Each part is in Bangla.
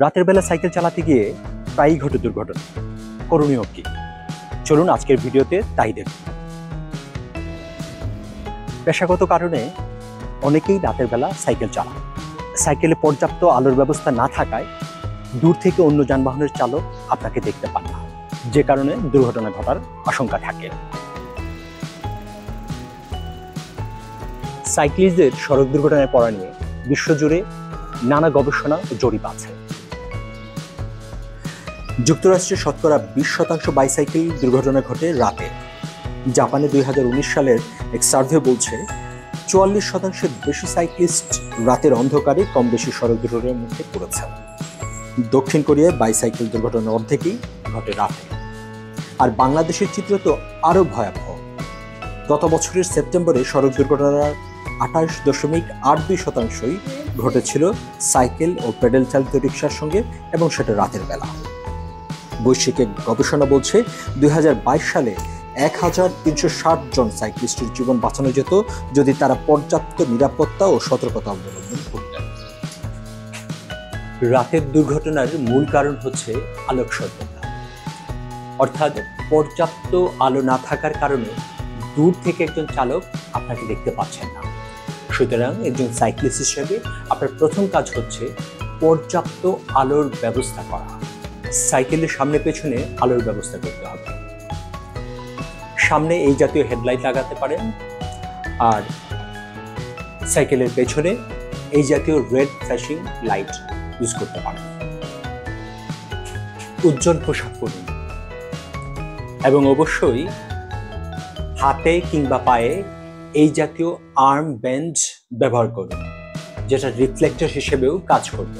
রাতের বেলা সাইকেল চালাতে গিয়ে প্রায়ই ঘটে দুর্ঘটনা। করণীয় কি? চলুন আজকের ভিডিওতে তাই দেখুন। পেশাগত কারণে অনেকেই রাতের বেলা সাইকেল চালান। সাইকেলে পর্যাপ্ত আলোর ব্যবস্থা না থাকায় দূর থেকে অন্য যানবাহনের চালক আপনাকে দেখতে পান না, যে কারণে দুর্ঘটনা ঘটার আশঙ্কা থাকে। সাইক্লিস্টদের সড়ক দুর্ঘটনায় পড়া নিয়ে বিশ্বজুড়ে নানা গবেষণা ও জরিপ আছে। যুক্তরাষ্ট্রে শতকরা 20% বাইসাইকেল দুর্ঘটনা ঘটে রাতে। জাপানে 2019 সালের এক সার্ভে বলছে 44% বেশি সাইক্লিস্ট রাতের অন্ধকারে কম বেশি সড়ক দুর্ঘটনার মধ্যে পড়েছে। দক্ষিণ কোরিয়ায় বাইসাইকেল দুর্ঘটনার অর্ধেকই ঘটে রাতে। আর বাংলাদেশের চিত্র তো আরও ভয়াবহ। গত বছরের সেপ্টেম্বরে সড়ক দুর্ঘটনার 28.82% ঘটেছিল সাইকেল ও প্যাডেল চালিত রিকশার সঙ্গে, এবং সেটা রাতের বেলা। বৈশ্বিক এক গবেষণা বলছে 2022 সালে 1360 জন সাইক্লিস্টের জীবন বাঁচানো যেত যদি তারা পর্যাপ্ত নিরাপত্তা ও সতর্কতা অবলম্বন করতেন। রাতের দুর্ঘটনার মূল কারণ হচ্ছে আলোকস্বল্পতা, অর্থাৎ পর্যাপ্ত আলো না থাকার কারণে দূর থেকে একজন চালক আপনাকে দেখতে পাচ্ছেন না। সুতরাং একজন সাইক্লিস্ট হিসেবে আপনার প্রথম কাজ হচ্ছে পর্যাপ্ত আলোর ব্যবস্থা করা। সাইকেলের সামনে পেছনে আলোর ব্যবস্থা করতে হবে। সামনে এই জাতীয় হেডলাইট লাগাতে পারেন, আর সাইকেলের পেছনে এই জাতীয় রেড ফ্ল্যাশিং লাইট ইউজ করতে পারেন। উজ্জ্বল পোশাক পরুন এবং অবশ্যই হাতে কিংবা পায়ে এই জাতীয় আর্ম ব্যান্ড ব্যবহার করুন, যেটা রিফ্লেক্টর হিসেবেও কাজ করবে।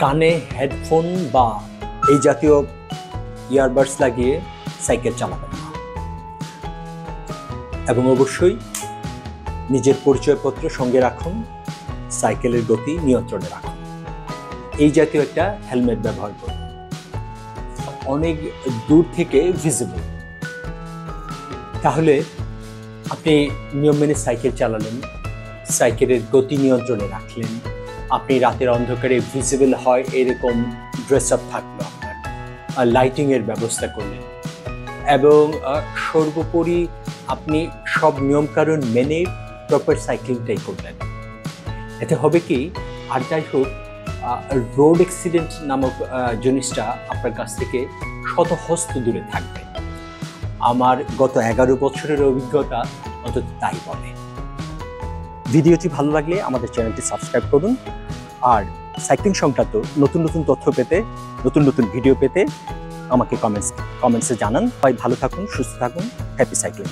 কানে হেডফোন বা এই জাতীয় ইয়ারবাডস লাগিয়ে সাইকেল চালাবেন না, এবং অবশ্যই নিজের পরিচয়পত্র সঙ্গে রাখুন। সাইকেলের গতি নিয়ন্ত্রণে রাখুন। এই জাতীয় একটা হেলমেট ব্যবহার করুন, অনেক দূর থেকে ভিজিবল। তাহলে আপনি নিয়ম মেনে সাইকেল চালালেন, সাইকেলের গতি নিয়ন্ত্রণে রাখলেন, আপনি রাতের অন্ধকারে ভিজিবল হয় এরকম ড্রেস আপ থাকলো আপনার, লাইটিংয়ের ব্যবস্থা করলেন, এবং সর্বোপরি আপনি সব নিয়মকানুন মেনে প্রপার সাইক্লিংটাই করলেন। এতে হবে কি, আর যাই হোক, রোড অ্যাক্সিডেন্ট নামক জিনিসটা আপনার কাছ থেকে শত হস্ত দূরে থাকবে। আমার গত 11 বছরের অভিজ্ঞতা অন্তত তাই বলে। ভিডিওটি ভালো লাগলে আমাদের চ্যানেলটি সাবস্ক্রাইব করুন, আর সাইক্লিং সংক্রান্ত নতুন নতুন তথ্য পেতে, নতুন নতুন ভিডিও পেতে আমাকে কমেন্টসে জানান। ভালো থাকুন, সুস্থ থাকুন, হ্যাপি সাইক্লিং।